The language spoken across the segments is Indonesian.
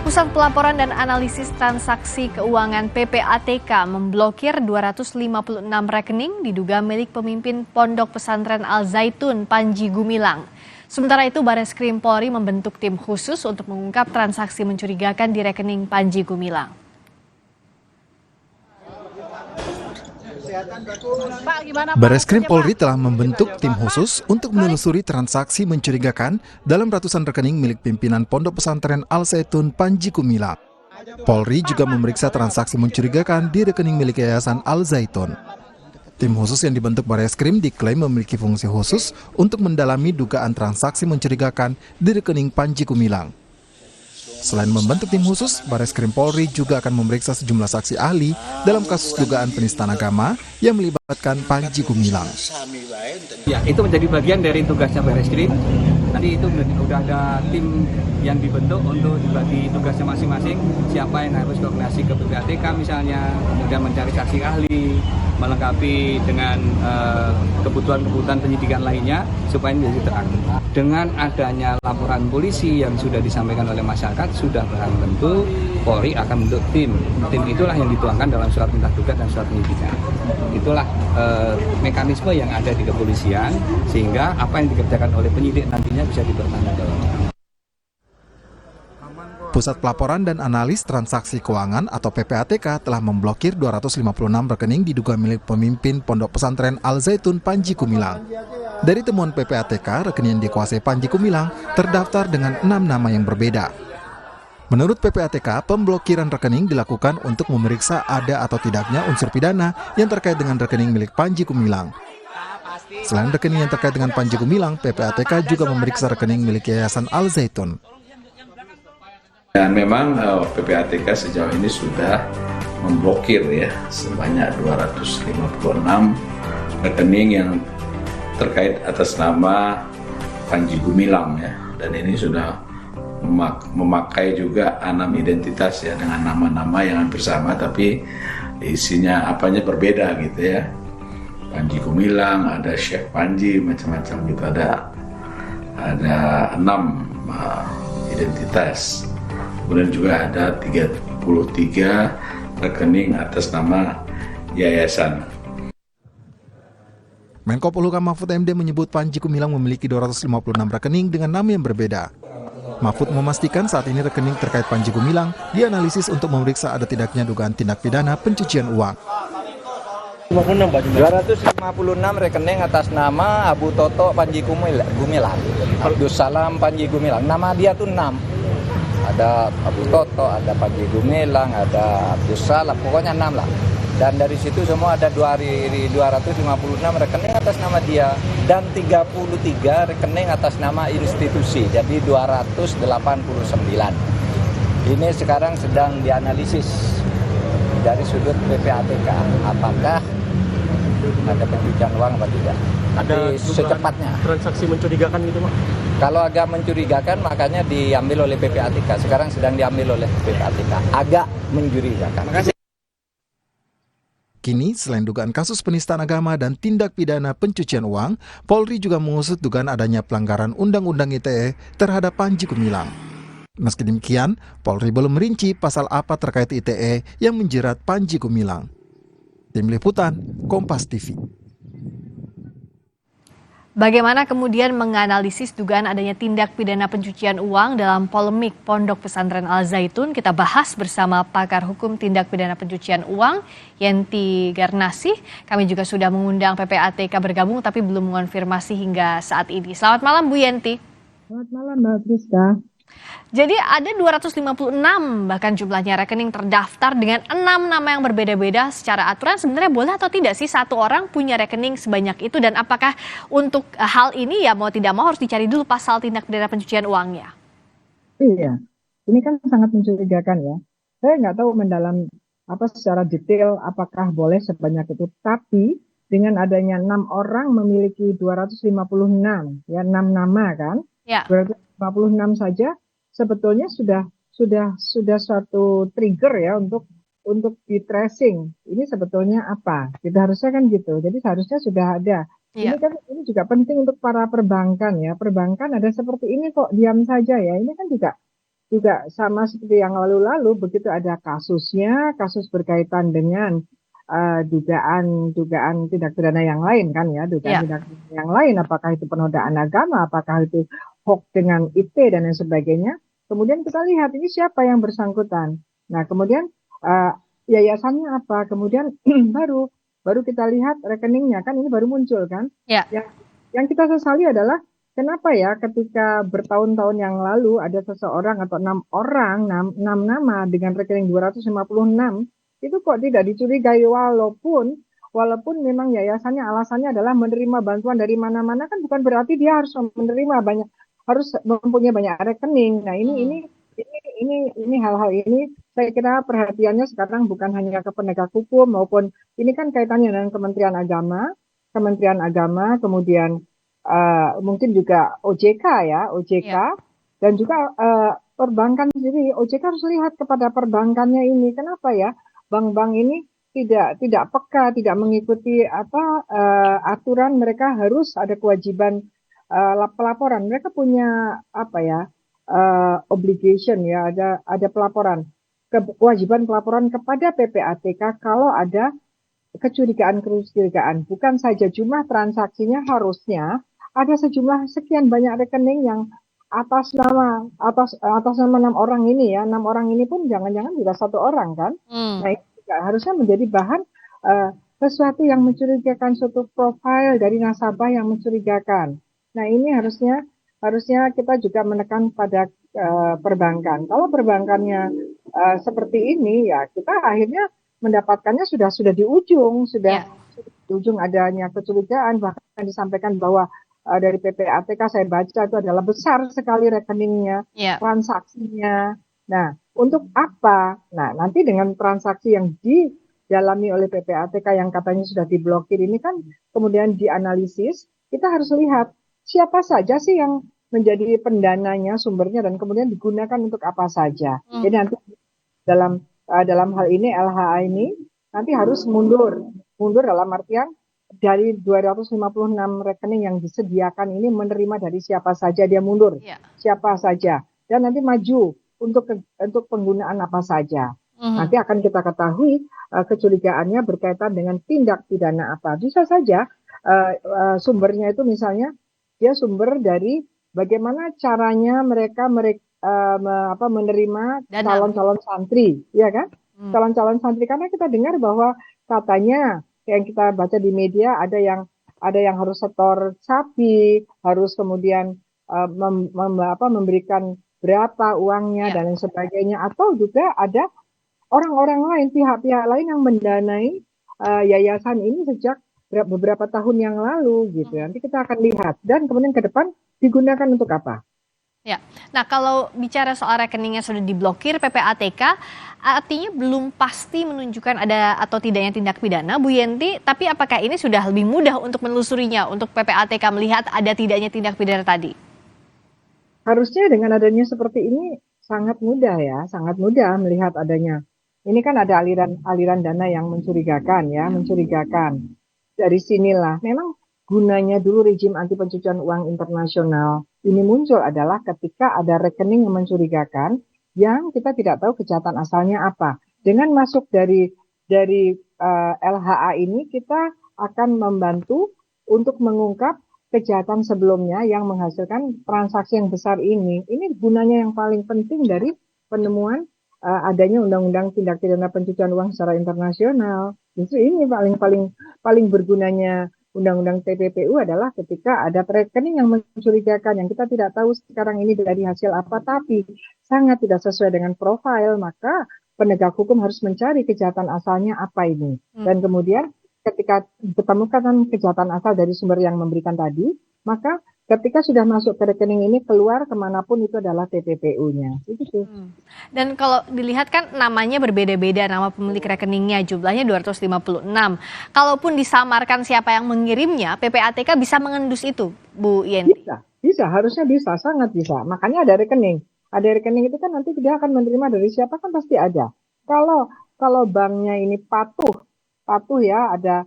Pusat Pelaporan dan Analisis Transaksi Keuangan PPATK memblokir 256 rekening diduga milik pemimpin Pondok Pesantren Al Zaitun Panji Gumilang. Sementara itu Bareskrim Polri membentuk tim khusus untuk mengungkap transaksi mencurigakan di rekening Panji Gumilang. Bareskrim Polri telah membentuk tim khusus untuk menelusuri transaksi mencurigakan dalam ratusan rekening milik pimpinan Pondok Pesantren Al Zaitun Panji Gumilang. Polri juga memeriksa transaksi mencurigakan di rekening milik Yayasan Al Zaitun. Tim khusus yang dibentuk Bareskrim diklaim memiliki fungsi khusus untuk mendalami dugaan transaksi mencurigakan di rekening Panji Gumilang. Selain membentuk tim khusus, Bareskrim Polri juga akan memeriksa sejumlah saksi ahli dalam kasus dugaan penistaan agama yang melibatkan Panji Gumilang. Ya, itu menjadi bagian dari tugasnya Bareskrim. Nanti itu sudah ada tim yang dibentuk untuk dibagi tugasnya masing-masing. Siapa yang harus koordinasi ke PPATK misalnya, kemudian mencari saksi ahli, melengkapi dengan kebutuhan-kebutuhan penyidikan lainnya supaya menjadi terang. Dengan adanya laporan polisi yang sudah disampaikan oleh masyarakat, sudah barang tentu Polri akan membentuk tim. Tim itulah yang dituangkan dalam surat perintah tugas dan surat penyidikan. Itulah mekanisme yang ada di kepolisian sehingga apa yang dikerjakan oleh penyidik nantinya bisa dipertanggungjawabkan. Pusat Pelaporan dan Analis Transaksi Keuangan atau PPATK telah memblokir 256 rekening diduga milik pemimpin Pondok Pesantren Al Zaitun Panji Gumilang. Dari temuan PPATK, rekening yang dikuasai Panji Gumilang terdaftar dengan 6 nama yang berbeda. Menurut PPATK, pemblokiran rekening dilakukan untuk memeriksa ada atau tidaknya unsur pidana yang terkait dengan rekening milik Panji Gumilang. Selain rekening yang terkait dengan Panji Gumilang, PPATK juga memeriksa rekening milik Yayasan Al Zaitun. Dan memang PPATK sejauh ini sudah memblokir ya sebanyak 256 rekening yang terkait atas nama Panji Gumilang ya, dan ini sudah memakai juga 6 identitas ya dengan nama-nama yang hampir sama tapi isinya apanya berbeda gitu ya. Panji Gumilang, ada Syekh Panji, macam-macam gitu, ada 6 identitas. Kemudian juga ada 33 rekening atas nama yayasan. Menko Polhukam Mahfud MD menyebut Panji Gumilang memiliki 256 rekening dengan nama yang berbeda. Mahfud memastikan saat ini rekening terkait Panji Gumilang dianalisis untuk memeriksa ada tidaknya dugaan tindak pidana pencucian uang. 256 rekening atas nama Abu Toto Panji Gumilang, Abdus Salam Panji Gumilang. Nama dia tuh 6. Ada Abu Toto, ada Panji Gumilang, ada Abdus Salam, pokoknya 6 lah. Dan dari situ semua ada 256 rekening atas nama dia dan 33 rekening atas nama institusi, jadi 289. Ini sekarang sedang dianalisis dari sudut PPATK, apakah ada pencucian uang atau tidak. Nanti secepatnya. Transaksi mencurigakan gitu Pak? Kalau agak mencurigakan makanya diambil oleh PPATK. Sekarang sedang diambil oleh PPATK. Agak mencurigakan. Kini, selain dugaan kasus penistaan agama dan tindak pidana pencucian uang, Polri juga mengusut dugaan adanya pelanggaran Undang-Undang ITE terhadap Panji Gumilang. Meski demikian, Polri belum merinci pasal apa terkait ITE yang menjerat Panji Gumilang. Tim Liputan, Kompas TV. Bagaimana kemudian menganalisis dugaan adanya tindak pidana pencucian uang dalam polemik Pondok Pesantren Al Zaitun? Kita bahas bersama pakar hukum tindak pidana pencucian uang, Yenti Garnasih. Kami juga sudah mengundang PPATK bergabung tapi belum mengonfirmasi hingga saat ini. Selamat malam Bu Yenti. Selamat malam Mbak Priska. Jadi ada 256 bahkan jumlahnya rekening terdaftar dengan 6 nama yang berbeda-beda. Secara aturan sebenarnya boleh atau tidak sih satu orang punya rekening sebanyak itu, dan apakah untuk hal ini ya mau tidak mau harus dicari dulu pasal tindak pidana pencucian uangnya? Iya, ini kan sangat mencurigakan ya. Saya nggak tahu mendalam secara detail apakah boleh sebanyak itu, tapi dengan adanya 6 orang memiliki 256 ya, 6 nama kan, Ya. 256 saja sebetulnya sudah suatu trigger ya untuk di tracing. Ini sebetulnya apa? Kita harusnya kan gitu. Jadi seharusnya sudah ada. Iya. Ini juga penting untuk para perbankan ya. Perbankan ada seperti ini kok diam saja ya. Ini kan juga juga sama seperti yang lalu-lalu, begitu ada kasusnya, kasus berkaitan dengan dugaan tindak pidana yang lain kan ya, dugaan Ya. tindak pidana yang lain, apakah itu penodaan agama, apakah itu hoax dengan IT dan lain sebagainya. Kemudian kita lihat ini siapa yang bersangkutan. Nah, kemudian yayasannya apa? Kemudian baru kita lihat rekeningnya kan, ini baru muncul kan. Ya. Yang kita sesali adalah kenapa ya ketika bertahun-tahun yang lalu ada seseorang atau 6 nama dengan rekening 256 itu kok tidak dicurigai, walaupun memang yayasannya alasannya adalah menerima bantuan dari mana-mana, kan bukan berarti dia harus menerima harus mempunyai banyak rekening. Nah, ini hal-hal ini saya kira perhatiannya sekarang bukan hanya ke penegak hukum, maupun ini kan kaitannya dengan Kementerian Agama, kemudian mungkin juga OJK ya, dan juga perbankan sendiri. OJK harus lihat kepada perbankannya ini, kenapa ya bank-bank ini tidak peka, tidak mengikuti aturan. Mereka harus ada kewajiban pelaporan. Mereka punya obligation ya, ada pelaporan, kewajiban pelaporan kepada PPATK kalau ada kecurigaan. Bukan saja jumlah transaksinya, harusnya ada sejumlah sekian banyak rekening yang atas nama 6 orang ini ya, 6 orang ini pun jangan-jangan juga 1 orang kan. Nah, itu juga harusnya menjadi bahan sesuatu yang mencurigakan, suatu profil dari nasabah yang mencurigakan. Nah, ini harusnya kita juga menekan pada perbankan. Kalau perbankannya seperti ini ya, kita akhirnya mendapatkannya sudah di ujung, di ujung adanya kecurigaan, bahkan disampaikan bahwa dari PPATK saya baca itu adalah besar sekali rekeningnya, transaksinya. Nah, untuk apa? Nah, nanti dengan transaksi yang didalami oleh PPATK yang katanya sudah diblokir ini kan kemudian dianalisis, kita harus lihat siapa saja sih yang menjadi pendananya, sumbernya, dan kemudian digunakan untuk apa saja. Jadi nanti dalam hal ini LHA ini nanti harus mundur dalam artian dari 256 rekening yang disediakan ini menerima dari siapa saja, dia mundur siapa saja, dan nanti maju untuk penggunaan apa saja. Nanti akan kita ketahui kecurigaannya berkaitan dengan tindak pidana apa. Bisa saja sumbernya itu misalnya dia sumber dari bagaimana caranya mereka menerima calon-calon santri, ya kan? Calon-calon santri, karena kita dengar bahwa katanya yang kita baca di media ada yang harus setor sapi, harus kemudian memberikan berapa uangnya dan lain sebagainya, atau juga ada orang-orang lain, pihak-pihak lain yang mendanai yayasan ini sejak beberapa tahun yang lalu gitu. Nanti kita akan lihat dan kemudian ke depan digunakan untuk apa. Ya, nah kalau bicara soal rekeningnya sudah diblokir PPATK, artinya belum pasti menunjukkan ada atau tidaknya tindak pidana, Bu Yenti. Tapi apakah ini sudah lebih mudah untuk menelusurinya, untuk PPATK melihat ada tidaknya tindak pidana tadi? Harusnya dengan adanya seperti ini sangat mudah ya, sangat mudah melihat adanya. Ini kan ada aliran dana yang mencurigakan ya, mencurigakan. Dari sinilah memang gunanya dulu rezim anti pencucian uang internasional ini muncul adalah ketika ada rekening yang mencurigakan yang kita tidak tahu kejahatan asalnya apa. Dengan masuk dari LHA ini kita akan membantu untuk mengungkap kejahatan sebelumnya yang menghasilkan transaksi yang besar ini. Ini gunanya yang paling penting dari penemuan adanya undang-undang tindak pidana pencucian uang secara internasional. Justru ini paling bergunanya undang-undang TPPU adalah ketika ada rekening yang mencurigakan, yang kita tidak tahu sekarang ini dari hasil apa, tapi sangat tidak sesuai dengan profil, maka penegak hukum harus mencari kejahatan asalnya apa ini. Dan kemudian ketika ditemukan kejahatan asal dari sumber yang memberikan tadi, maka ketika sudah masuk ke rekening ini keluar kemanapun itu adalah TPPU-nya. Itu. Dan kalau dilihat kan namanya berbeda-beda, nama pemilik rekeningnya jumlahnya 256. Kalaupun disamarkan siapa yang mengirimnya, PPATK bisa mengendus itu, Bu Yenti? Bisa, harusnya bisa, sangat bisa. Makanya ada rekening. Ada rekening itu kan nanti dia akan menerima dari siapa kan pasti ada. Kalau banknya ini patuh ya, ada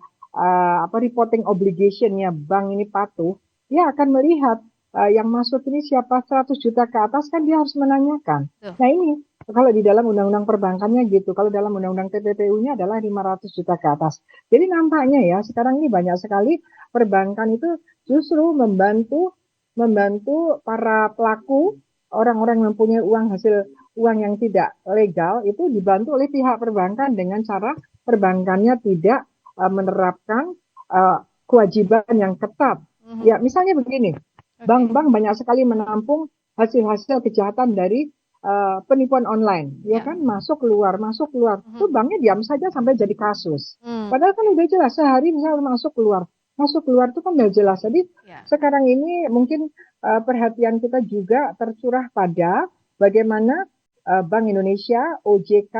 reporting obligation-nya bank ini patuh, dia akan melihat yang masuk ini siapa 100 juta ke atas kan dia harus menanyakan. Tuh. Nah ini kalau di dalam undang-undang perbankannya gitu, kalau dalam undang-undang TPPU-nya adalah 500 juta ke atas. Jadi nampaknya ya sekarang ini banyak sekali perbankan itu justru membantu para pelaku, orang-orang yang mempunyai hasil uang yang tidak legal itu dibantu oleh pihak perbankan dengan cara perbankannya tidak menerapkan kewajiban yang ketat. Ya misalnya begini. Bank-bank banyak sekali menampung hasil-hasil kejahatan dari penipuan online, ya kan, masuk keluar. Itu banknya diam saja sampai jadi kasus. Padahal kan udah jelas sehari misalnya masuk keluar itu kan udah jelas. Jadi sekarang ini mungkin perhatian kita juga tercurah pada bagaimana Bank Indonesia, OJK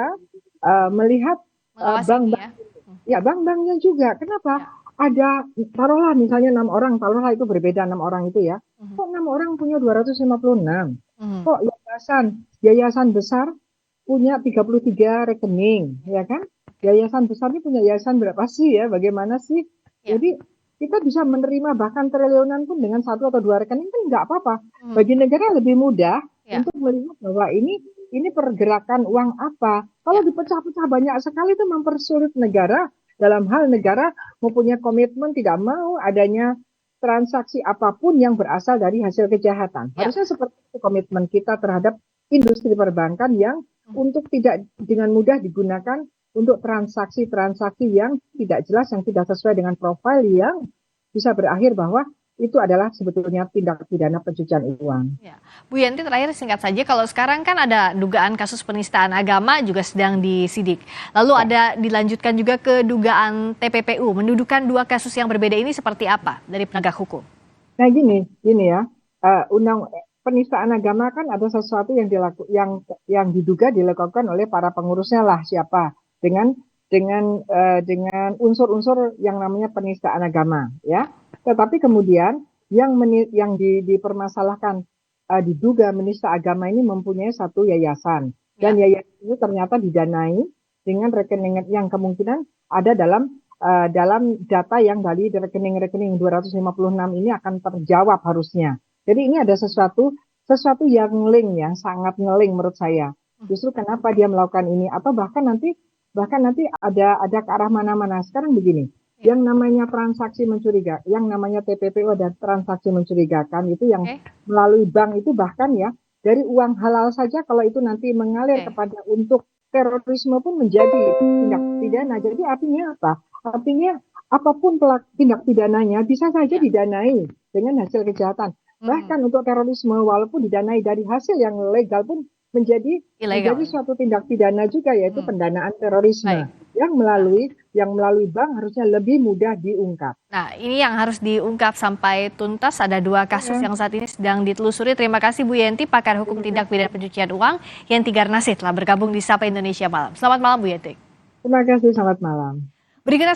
melihat bank-bank, bank-banknya juga. Kenapa? Ada, taruhlah misalnya 6 orang, taruhlah itu berbeda 6 orang itu ya. Kok 6 orang punya 256? Kok yayasan besar punya 33 rekening, ya kan? Yayasan besar ini punya yayasan berapa sih ya? Bagaimana sih? Jadi kita bisa menerima bahkan triliunan pun dengan 1 atau 2 rekening kan nggak apa-apa. Bagi negara lebih mudah untuk melihat bahwa ini pergerakan uang apa. Kalau dipecah-pecah banyak sekali itu mempersulit negara. Dalam hal negara mempunyai komitmen tidak mau adanya transaksi apapun yang berasal dari hasil kejahatan. Harusnya seperti itu komitmen kita terhadap industri perbankan yang untuk tidak dengan mudah digunakan untuk transaksi-transaksi yang tidak jelas, yang tidak sesuai dengan profil yang bisa berakhir bahwa itu adalah sebetulnya tindak pidana pencucian uang. Ya. Bu Yanti, terakhir singkat saja, kalau sekarang kan ada dugaan kasus penistaan agama juga sedang disidik. Lalu ada dilanjutkan juga ke dugaan TPPU. Mendudukan 2 kasus yang berbeda ini seperti apa dari penegak hukum? Nah gini ya, penistaan agama kan ada sesuatu yang diduga dilakukan oleh para pengurusnya lah siapa dengan unsur-unsur yang namanya penistaan agama ya. Tetapi kemudian yang dipermasalahkan diduga menista agama ini mempunyai satu yayasan dan yayasan itu ternyata didanai dengan rekening yang kemungkinan ada dalam data yang dari rekening-rekening 256 ini akan terjawab harusnya. Jadi ini ada sesuatu yang sangat ngeling menurut saya. Justru kenapa dia melakukan ini atau bahkan nanti ada ke arah mana-mana. Sekarang begini. Yang namanya transaksi mencurigakan, yang namanya TPPU ada transaksi mencurigakan itu yang melalui bank itu bahkan ya dari uang halal saja kalau itu nanti mengalir kepada untuk terorisme pun menjadi tindak pidana. Jadi artinya apa? Artinya apapun tindak pidananya bisa saja didanai dengan hasil kejahatan. Bahkan untuk terorisme walaupun didanai dari hasil yang legal pun menjadi suatu tindak pidana juga yaitu pendanaan terorisme. Yang melalui bank harusnya lebih mudah diungkap. Nah, ini yang harus diungkap sampai tuntas. Ada 2 kasus yang saat ini sedang ditelusuri. Terima kasih Bu Yenti, pakar hukum tindak pidana pencucian uang, Yenti Garnasih telah bergabung di Sapa Indonesia Malam. Selamat malam Bu Yenti. Terima kasih, selamat malam. Berikutnya